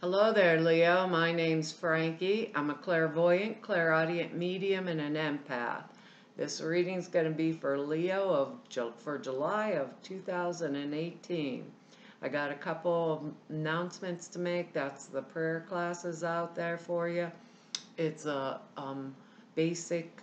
Hello there, Leo. My name's Frankie. I'm a clairvoyant, clairaudient medium, and an empath. This reading's going to be for Leo for July of 2018. I got a couple of announcements to make. That's the prayer classes out there for you. It's a basic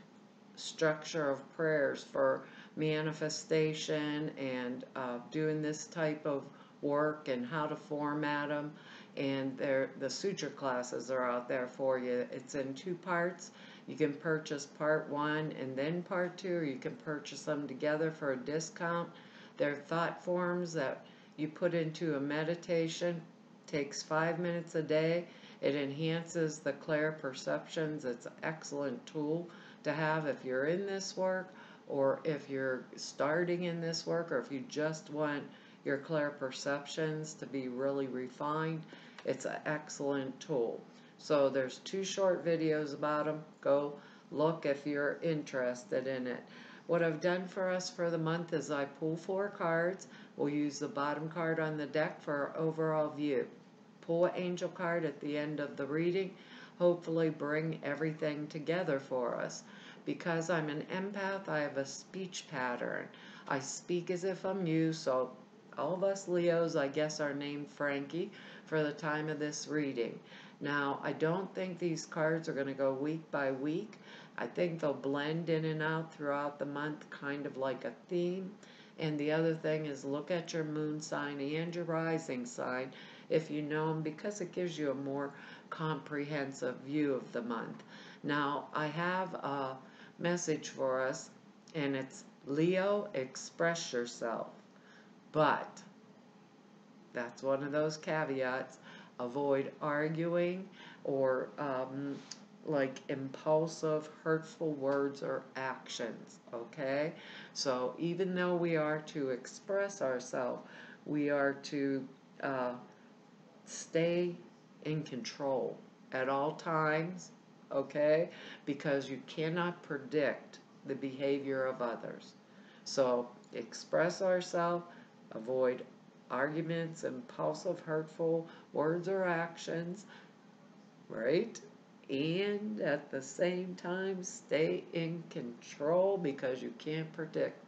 structure of prayers for manifestation and doing this type of work and how to format them. And the suture classes are out there for you. It's in two parts. You can purchase part one and then part two, or you can purchase them together for a discount. They're thought forms that you put into a meditation. Takes 5 minutes a day. It enhances the clair perceptions. It's an excellent tool to have if you're in this work, or if you're starting in this work, or if you just want your clair perceptions to be really refined. It's an excellent tool. So there's two short videos about them. Go look if you're interested in it. What I've done for us for the month is I pull 4 cards. We'll use the bottom card on the deck for our overall view. Pull an angel card at the end of the reading. Hopefully bring everything together for us. Because I'm an empath, I have a speech pattern. I speak as if I'm you, so all of us Leos, I guess, are named Frankie for the time of this reading. Now, I don't think these cards are going to go week by week. I think they'll blend in and out throughout the month, kind of like a theme. And the other thing is look at your moon sign and your rising sign if you know them, because it gives you a more comprehensive view of the month. Now, I have a message for us, and it's Leo, express yourself. But that's one of those caveats. Avoid arguing or like impulsive, hurtful words or actions, okay? So even though we are to express ourselves, we are to stay in control at all times, okay? Because you cannot predict the behavior of others. So express ourselves, avoid arguments, impulsive, hurtful words or actions, right? And at the same time, stay in control, because you can't predict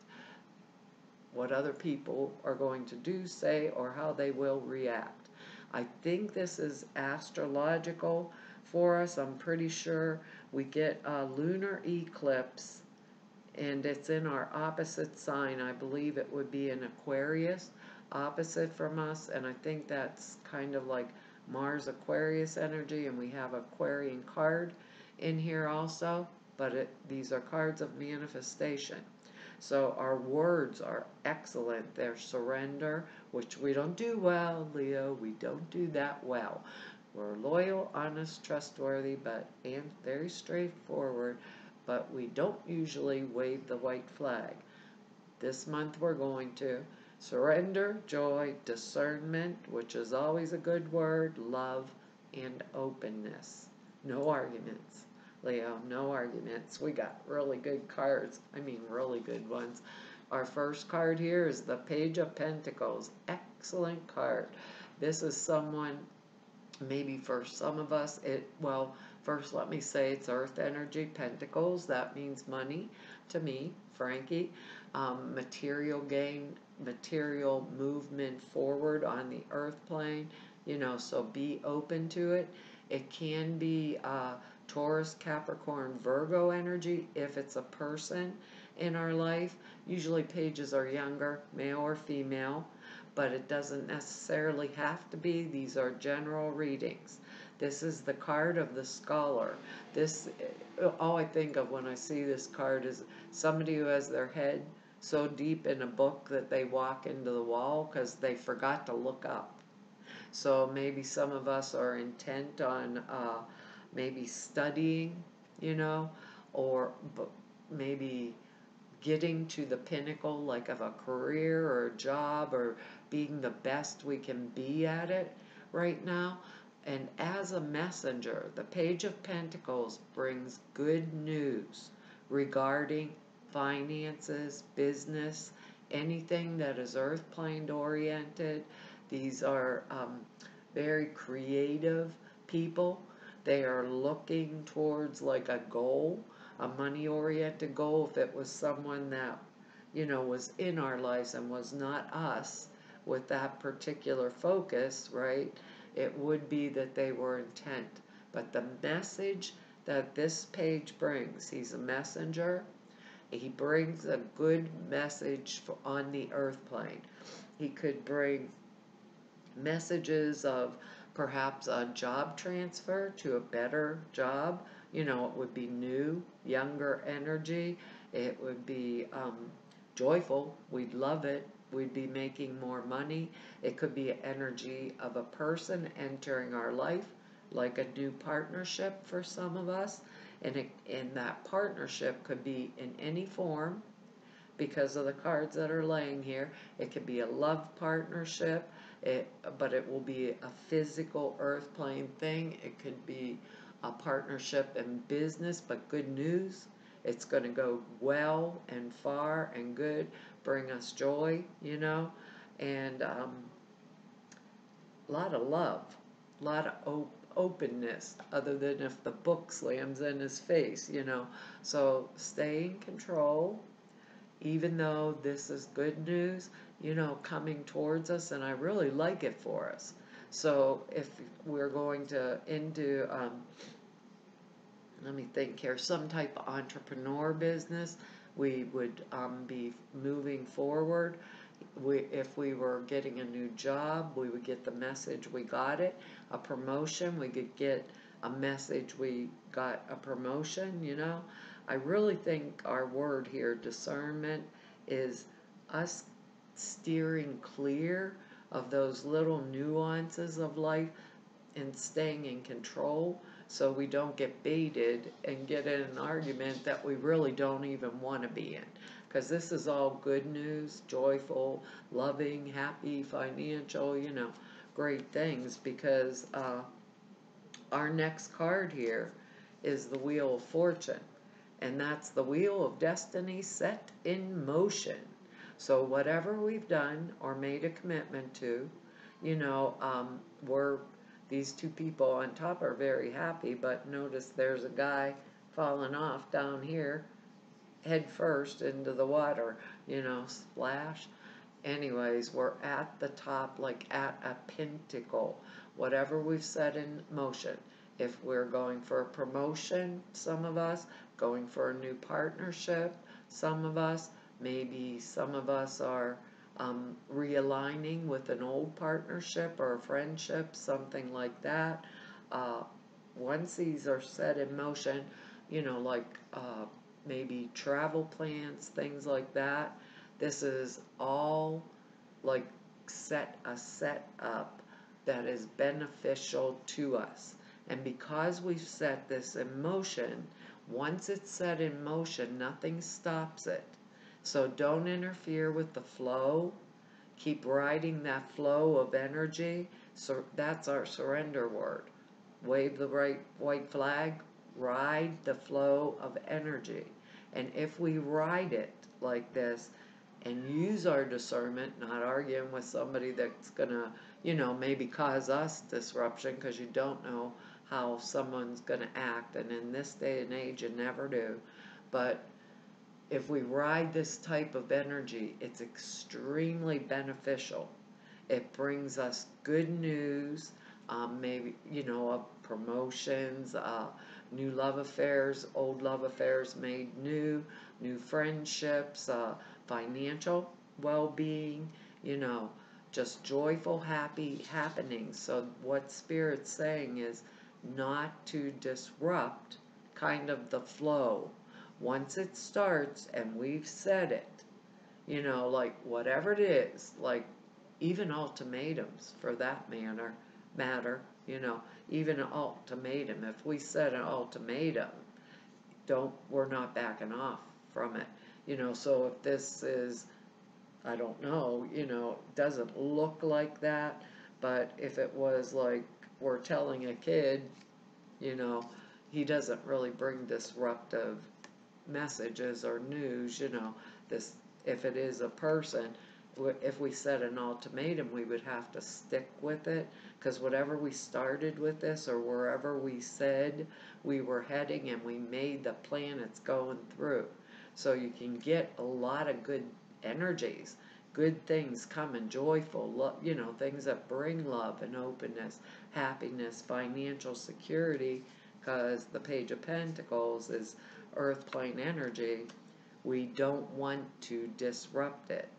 what other people are going to do, say, or how they will react. I think this is astrological for us. I'm pretty sure we get a lunar eclipse, and it's in our opposite sign. I believe it would be an Aquarius opposite from us, and I think that's kind of like Mars Aquarius energy, and we have Aquarian card in here also, but these are cards of manifestation. So our words are excellent. They're surrender, which we don't do well, Leo. We don't do that well. We're loyal, honest, trustworthy, and very straightforward, but we don't usually wave the white flag. This month we're going to surrender, joy, discernment, which is always a good word, love, and openness. No arguments. Leo, no arguments. We got really good cards. I mean, really good ones. Our first card here is the Page of Pentacles. Excellent card. This is someone, maybe for some of us, well, first let me say it's Earth energy, Pentacles. That means money to me, Frankie. Material gain, material movement forward on the Earth plane. So be open to it. It can be Taurus, Capricorn, Virgo energy if it's a person in our life. Usually pages are younger, male or female, but it doesn't necessarily have to be. These are general readings. This is the card of the scholar. All I think of when I see this card is somebody who has their head so deep in a book that they walk into the wall because they forgot to look up. So maybe some of us are intent on maybe studying, or maybe getting to the pinnacle, like of a career or a job, or being the best we can be at it right now. And as a messenger, the Page of Pentacles brings good news regarding finances, business, anything that is earth plane oriented. These are very creative people. They are looking towards like a goal, a money oriented goal. If it was someone that, was in our lives and was not us with that particular focus, right? It would be that they were intent. But the message that this page brings, he's a messenger. He brings a good message on the earth plane. He could bring messages of perhaps a job transfer to a better job. It would be new, younger energy. It would be joyful. We'd love it. We'd be making more money. It could be an energy of a person entering our life, like a new partnership for some of us. And that partnership could be in any form because of the cards that are laying here. It could be a love partnership, but it will be a physical earth plane thing. It could be a partnership in business, but good news. It's going to go well and far and good, bring us joy, and a lot of love, a lot of openness, other than if the book slams in his face, So stay in control, even though this is good news, coming towards us, and I really like it for us. So if we're going to into, let me think here, some type of entrepreneur business, we would be moving forward. If we were getting a new job, we would get the message we got it. A promotion, we could get a message we got a promotion, I really think our word here, discernment, is us steering clear of those little nuances of life and staying in control so we don't get baited and get in an argument that we really don't even want to be in. Because this is all good news, joyful, loving, happy, financial, great things. Because our next card here is the Wheel of Fortune. And that's the wheel of destiny set in motion. So whatever we've done or made a commitment to, these two people on top are very happy, but notice there's a guy falling off down here, head first into the water, splash. Anyways, we're at the top, like at a pinnacle. Whatever we've set in motion. If we're going for a promotion, some of us, going for a new partnership, some of us, maybe some of us are realigning with an old partnership or a friendship, something like that. Once these are set in motion, like maybe travel plans, things like that, this is all like set up that is beneficial to us. And because we've set this in motion, once it's set in motion, nothing stops it. So don't interfere with the flow. Keep riding that flow of energy. So that's our surrender word. Wave the right white flag, ride the flow of energy. And if we ride it like this and use our discernment, not arguing with somebody that's going to, maybe cause us disruption, because you don't know how someone's going to act, and in this day and age you never do. But if we ride this type of energy, it's extremely beneficial. It brings us good news, maybe, promotions, new love affairs, old love affairs made new friendships, financial well-being, just joyful, happy happenings. So what Spirit's saying is not to disrupt kind of the flow. Once it starts and we've said it, like whatever it is, like even ultimatums for that matter, even an ultimatum. If we set an ultimatum, we're not backing off from it. So if this is, I don't know, doesn't look like that, but if it was like we're telling a kid, he doesn't really bring disruptive messages or news, this, if it is a person, if we set an ultimatum, we would have to stick with it, because whatever we started with this, or wherever we said we were heading and we made the plan, it's going through. So you can get a lot of good energies, good things coming, joyful, things that bring love and openness, happiness, financial security, because the Page of Pentacles is earth plane energy. We don't want to disrupt it.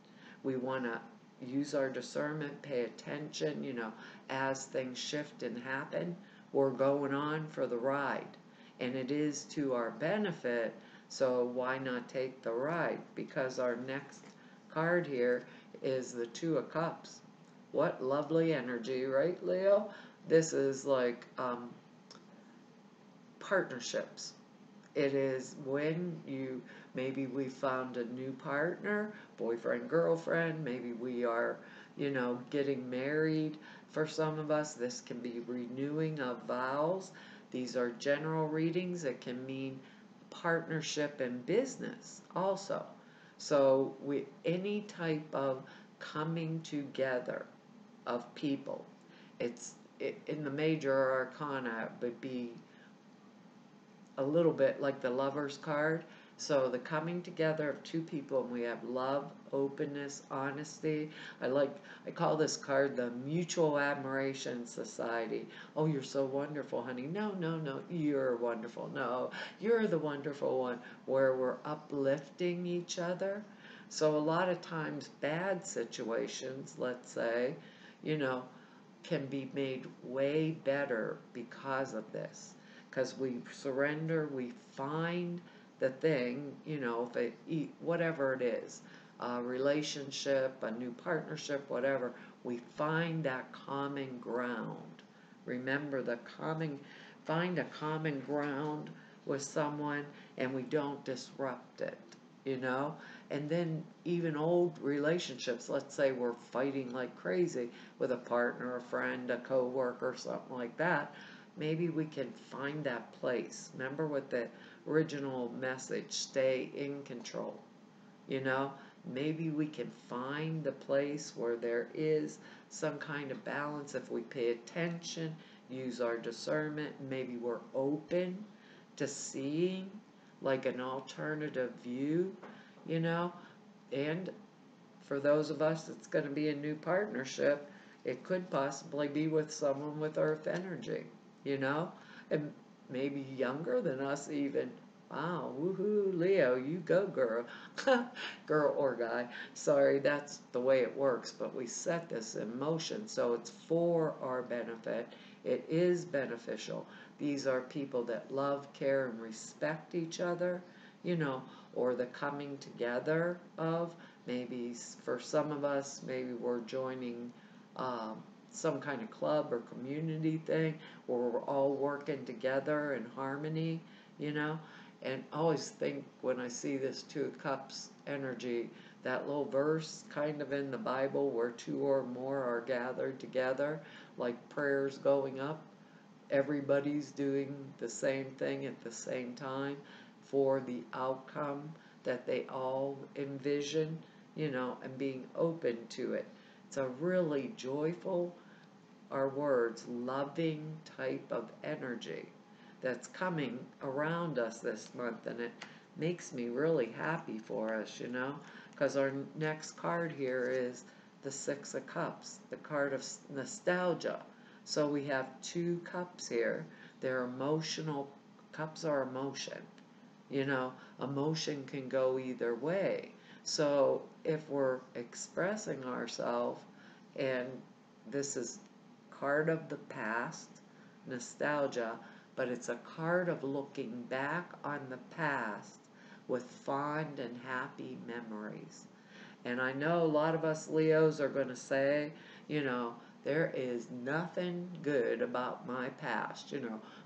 We want to use our discernment, pay attention, as things shift and happen. We're going on for the ride, and it is to our benefit, so why not take the ride? Because our next card here is the Two of Cups. What lovely energy, right, Leo? This is like partnerships. It is when maybe we found a new partner, boyfriend, girlfriend, maybe we are, getting married. For some of us, this can be renewing of vows. These are general readings. It can mean partnership in business also. So any type of coming together of people. In the major arcana, it would be a little bit like the Lover's card. So the coming together of two people, and we have love, openness, honesty. I call this card the Mutual Admiration Society. Oh, you're so wonderful, honey. No, no, no, you're wonderful. No, you're the wonderful one, where we're uplifting each other. So a lot of times bad situations, let's say, can be made way better because of this. Because we surrender, we find the thing, whatever it is, a relationship, a new partnership, whatever, we find that common ground. Remember, find a common ground with someone, and we don't disrupt it, And then even old relationships, let's say we're fighting like crazy with a partner, a friend, a co-worker, something like that. Maybe we can find that place. Remember what the original message, stay in control. Maybe we can find the place where there is some kind of balance if we pay attention, use our discernment, maybe we're open to seeing like an alternative view, and for those of us that's going to be a new partnership, it could possibly be with someone with earth energy. And maybe younger than us even. Wow, woohoo, Leo, you go, girl. Girl or guy. Sorry, that's the way it works, but we set this in motion, so it's for our benefit. It is beneficial. These are people that love, care, and respect each other, or the coming together of, maybe for some of us, maybe we're joining some kind of club or community thing where we're all working together in harmony, and I always think when I see this Two of Cups energy, that little verse kind of in the Bible where two or more are gathered together, like prayers going up, everybody's doing the same thing at the same time for the outcome that they all envision, and being open to it. It's a really joyful, our words, loving type of energy that's coming around us this month, and it makes me really happy for us, because our next card here is the Six of Cups, the card of nostalgia. So we have two cups here. They're emotional. Cups are emotion. Emotion can go either way. So if we're expressing ourselves, and this is card of the past, nostalgia, but it's a card of looking back on the past with fond and happy memories. And I know a lot of us Leos are going to say, there is nothing good about my past,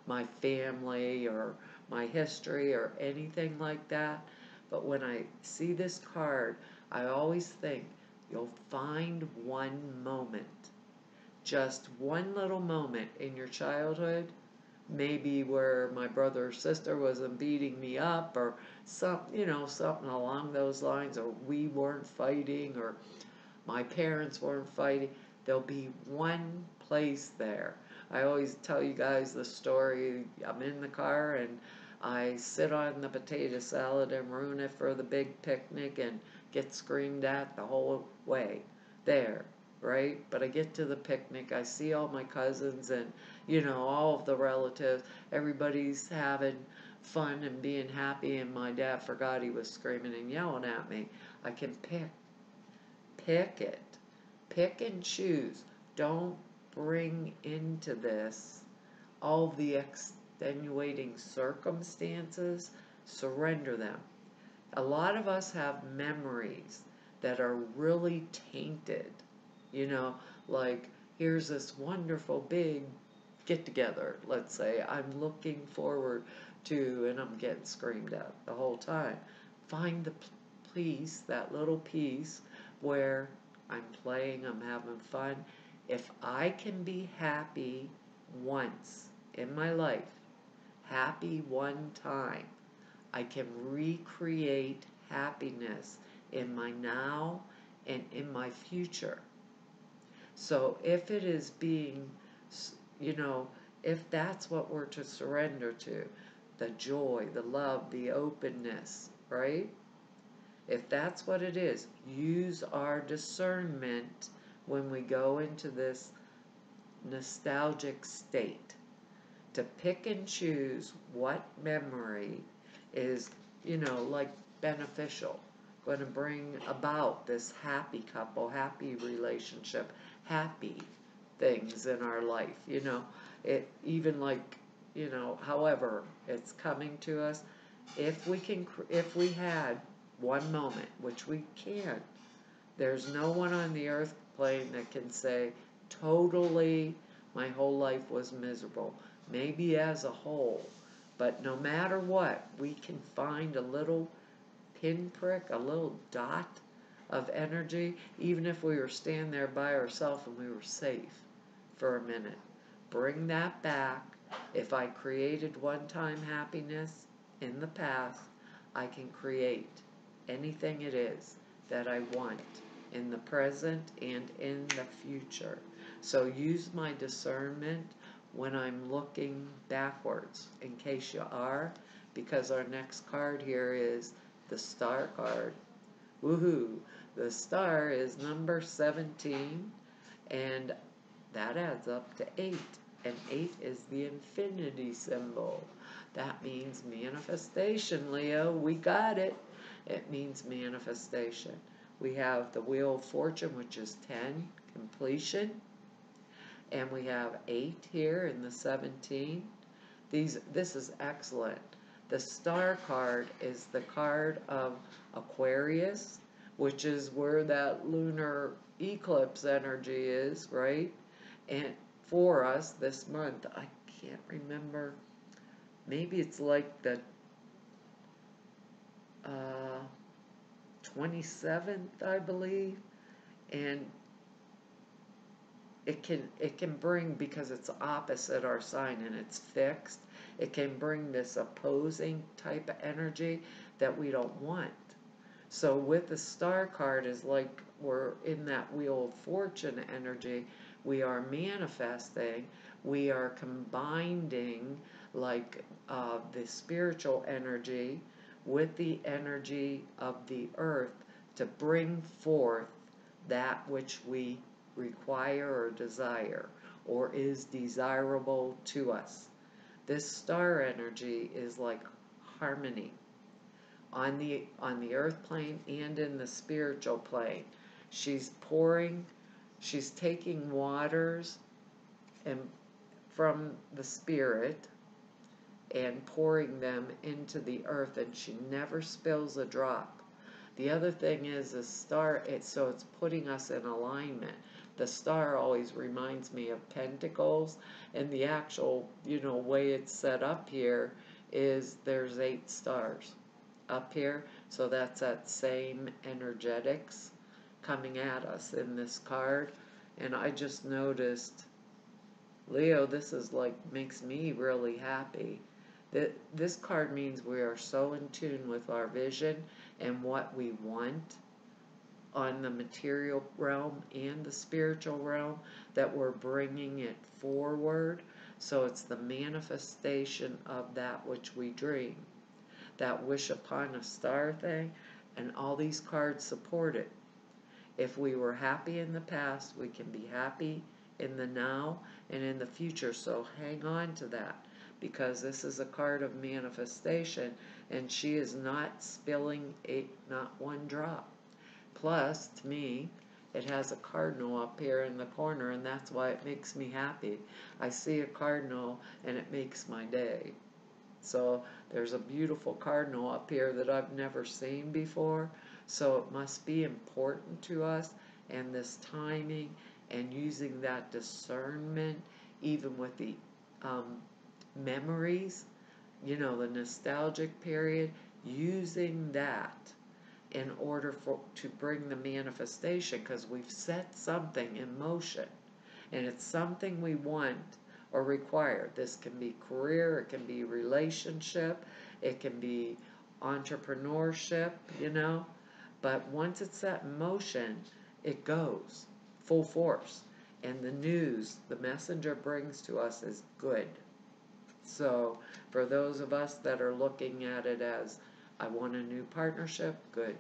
my family or my history or anything like that. But when I see this card, I always think you'll find one moment, just one little moment in your childhood, maybe where my brother or sister wasn't beating me up, or something along those lines, or we weren't fighting, or my parents weren't fighting. There'll be one place there. I always tell you guys the story. I'm in the car and I sit on the potato salad and ruin it for the big picnic and get screamed at the whole way there, right? But I get to the picnic, I see all my cousins and, all of the relatives. Everybody's having fun and being happy, and my dad forgot he was screaming and yelling at me. I can pick it. Pick and choose. Don't bring into this all the extenuating circumstances. Surrender them. A lot of us have memories that are really tainted. You know, like here's this wonderful big get together, let's say, I'm looking forward to, and I'm getting screamed at the whole time. Find the piece, that little piece where I'm playing, I'm having fun. If I can be happy once in my life, happy one time, I can recreate happiness in my now and in my future. So if it is being, you know, if that's what we're to surrender to, the joy, the love, the openness, right? If that's what it is, use our discernment when we go into this nostalgic state to pick and choose what memory is, like beneficial, going to bring about this happy couple, happy relationship, happy things in our life, it even like, however it's coming to us. If we had one moment, which we can't, there's no one on the earth plane that can say totally my whole life was miserable, maybe as a whole, but no matter what, we can find a little pinprick, a little dot of energy, even if we were standing there by ourselves and we were safe for a minute. Bring that back. If I created one-time happiness in the past, I can create anything it is that I want in the present and in the future. So use my discernment when I'm looking backwards, in case you are, because our next card here is the star card. Woohoo! The star is number 17, and that adds up to 8. And 8 is the infinity symbol. That means manifestation, Leo. We got it. It means manifestation. We have the Wheel of Fortune, which is 10, completion. And we have 8 here in the 17. This is excellent. The star card is the card of Aquarius, which is where that lunar eclipse energy is, right? And for us this month, I can't remember, maybe it's like the 27th, I believe, and it can bring, because it's opposite our sign and it's fixed, it can bring this opposing type of energy that we don't want. So with the star card is like we're in that Wheel of Fortune energy, we are manifesting, we are combining like the spiritual energy with the energy of the earth to bring forth that which we require or desire or is desirable to us. This star energy is like harmony on the earth plane and in the spiritual plane. She's taking waters and from the spirit and pouring them into the earth, and she never spills a drop. The other thing is the star, so it's putting us in alignment. The star always reminds me of pentacles, and the actual, way it's set up here is there's 8 stars up here, so that's that same energetics coming at us in this card. And I just noticed, Leo, this is like, makes me really happy. This card means we are so in tune with our vision and what we want on the material realm and the spiritual realm, that we're bringing it forward. So it's the manifestation of that which we dream. That wish upon a star thing, and all these cards support it. If we were happy in the past, we can be happy in the now and in the future. So hang on to that, because this is a card of manifestation, and she is not spilling not one drop. Plus, to me, it has a cardinal up here in the corner, and that's why it makes me happy. I see a cardinal, and it makes my day. So there's a beautiful cardinal up here that I've never seen before. So it must be important to us, and this timing and using that discernment, even with the memories, the nostalgic period, using that in order to bring the manifestation, because we've set something in motion, and it's something we want or require. This can be career, it can be relationship, it can be entrepreneurship, but once it's set in motion, it goes full force, and the news the messenger brings to us is good. So for those of us that are looking at it as, I want a new partnership, good.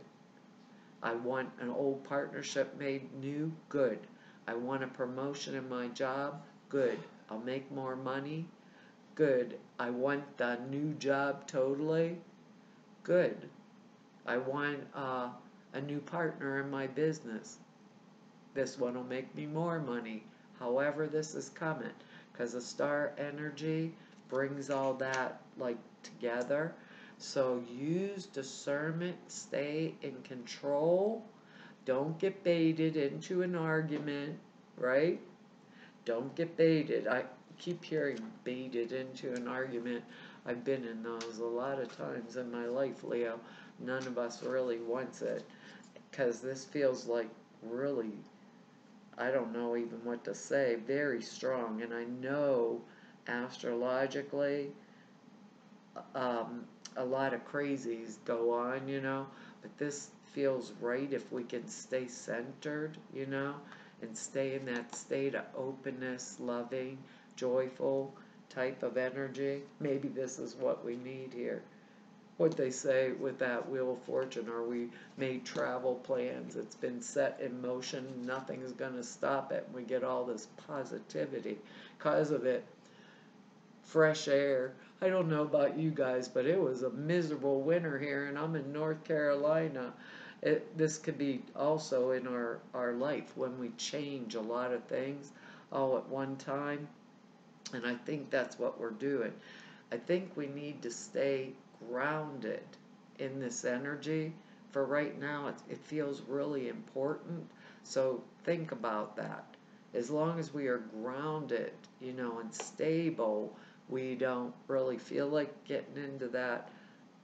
I want an old partnership made new, good. I want a promotion in my job, good. I'll make more money, good. I want the new job totally, good. I want a new partner in my business. This one will make me more money. However this is coming, because the star energy brings all that together. So use discernment, stay in control. Don't get baited into an argument, right? Don't get baited. I keep hearing baited into an argument. I've been in those a lot of times in my life, Leo. None of us really wants it, because this feels like really, I don't know even what to say, very strong. And I know astrologically, a lot of crazies go on, but this feels right if we can stay centered, and stay in that state of openness, loving, joyful type of energy. Maybe this is what we need here. What they say with that Wheel of Fortune, are we made travel plans? It's been set in motion. Nothing's going to stop it. We get all this positivity because of it. Fresh air. I don't know about you guys, but it was a miserable winter here, and I'm in North Carolina. This could be also in our life when we change a lot of things all at one time, and I think that's what we're doing. I think we need to stay grounded in this energy. For right now, it feels really important, so think about that. As long as we are grounded, and stable, we don't really feel like getting into that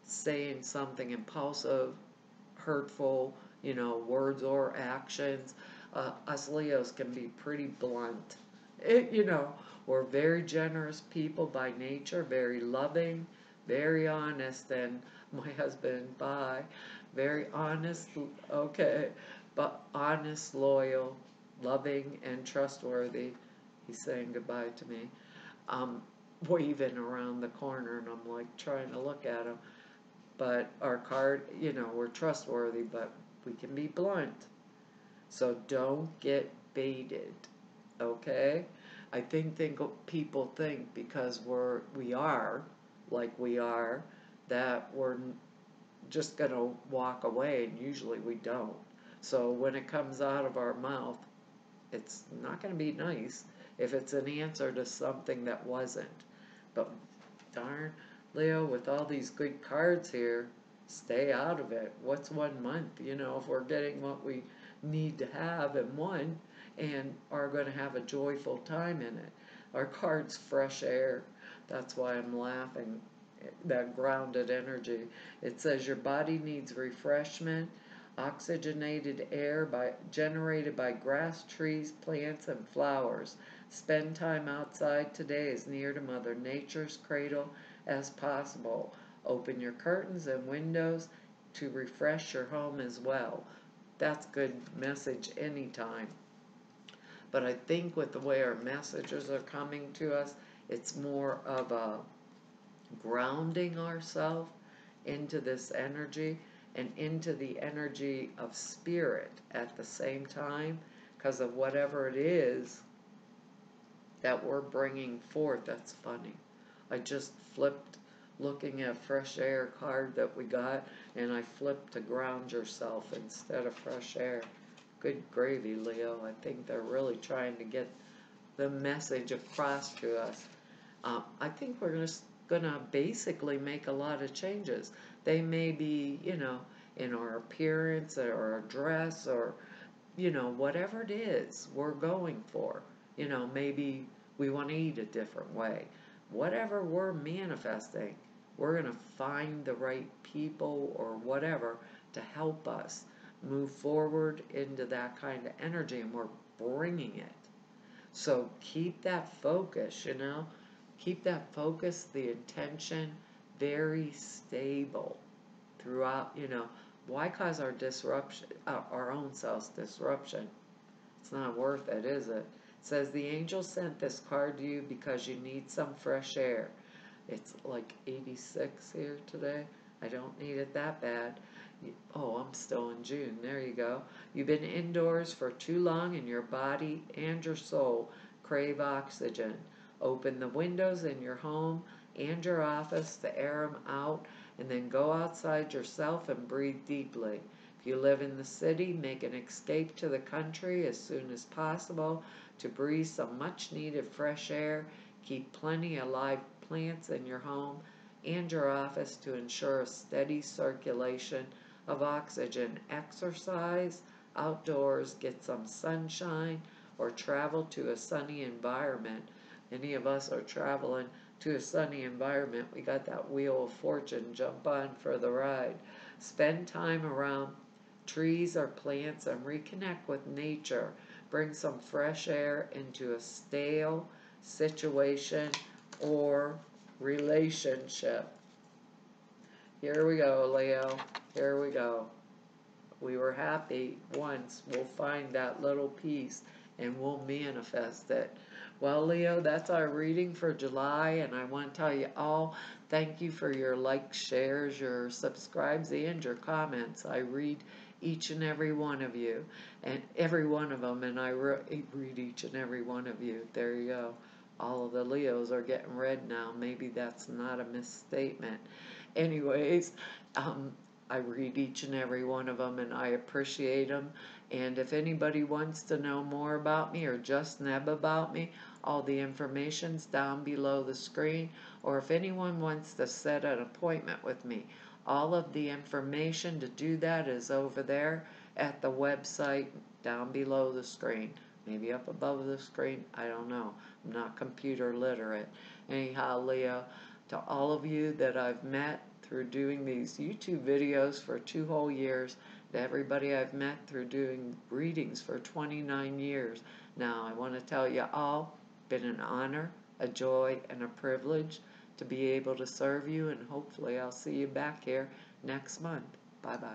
saying something impulsive, hurtful, words or actions. Us Leos can be pretty blunt. We're very generous people by nature, very loving, very honest, and my husband, very honest, okay, but honest, loyal, loving, and trustworthy. He's saying goodbye to me. Waving around the corner, and I'm like trying to look at him. But our card, we're trustworthy, but we can be blunt. So don't get baited, okay? I think people think because we are like we are, that we're just going to walk away, and usually we don't. So when it comes out of our mouth, it's not going to be nice if it's an answer to something that wasn't. But darn, Leo, with all these good cards here, stay out of it. What's 1 month? If we're getting what we need to have in one and are going to have a joyful time in it. Our card's fresh air. That's why I'm laughing. That grounded energy. It says your body needs refreshment, oxygenated air generated by grass, trees, plants, and flowers. Spend time outside today as near to Mother Nature's cradle as possible. Open your curtains and windows to refresh your home as well. that's good message anytime. But I think with the way our messages are coming to us, it's more of a grounding ourselves into this energy and into the energy of spirit at the same time, because of whatever it is that we're bringing forth. That's funny. I just flipped looking at fresh air card that we got, and I flipped to ground yourself instead of fresh air. Good gravy, Leo. I think they're really trying to get the message across to us. I think we're gonna basically make a lot of changes. They may be, in our appearance or our dress or, whatever it is we're going for. Maybe we want to eat a different way. Whatever we're manifesting, we're gonna find the right people or whatever to help us move forward into that kind of energy, and we're bringing it. So keep that focus, keep that focus, the intention very stable throughout, why cause our disruption, our own self disruption? It's not worth it, is it? It says the angel sent this card to you because you need some fresh air. It's like 86 here today. I don't need it that bad. Oh, I'm still in June. There you go. You've been indoors for too long and your body and your soul crave oxygen. Open the windows in your home and your office to air them out, and then go outside yourself and breathe deeply. If you live in the city, make an escape to the country as soon as possible to breathe some much needed fresh air. Keep plenty of live plants in your home and your office to ensure a steady circulation of oxygen. Exercise outdoors, get some sunshine, or travel to a sunny environment. Many of us are traveling to a sunny environment. We got that wheel of fortune. Jump on for the ride. Spend time around trees or plants and reconnect with nature. Bring some fresh air into a stale situation or relationship. Here we go, Leo. Here we go. We were happy once. We'll find that little piece and we'll manifest it. Well, Leo, that's our reading for July, and I want to tell you all, thank you for your likes, shares, your subscribes, and your comments. I read each and every one of you, and every one of them, and I read each and every one of you. There you go. All of the Leos are getting read now. Maybe that's not a misstatement. Anyways, I read each and every one of them, and I appreciate them. And if anybody wants to know more about me or just neb about me, all the information's down below the screen. Or if anyone wants to set an appointment with me, all of the information to do that is over there at the website down below the screen. Maybe up above the screen, I don't know. I'm not computer literate. Anyhow, Leo, to all of you that I've met through doing these YouTube videos for 2 whole years, to everybody I've met through doing readings for 29 years now, I want to tell you all, been an honor, a joy, and a privilege to be able to serve you, and hopefully I'll see you back here next month. Bye-bye.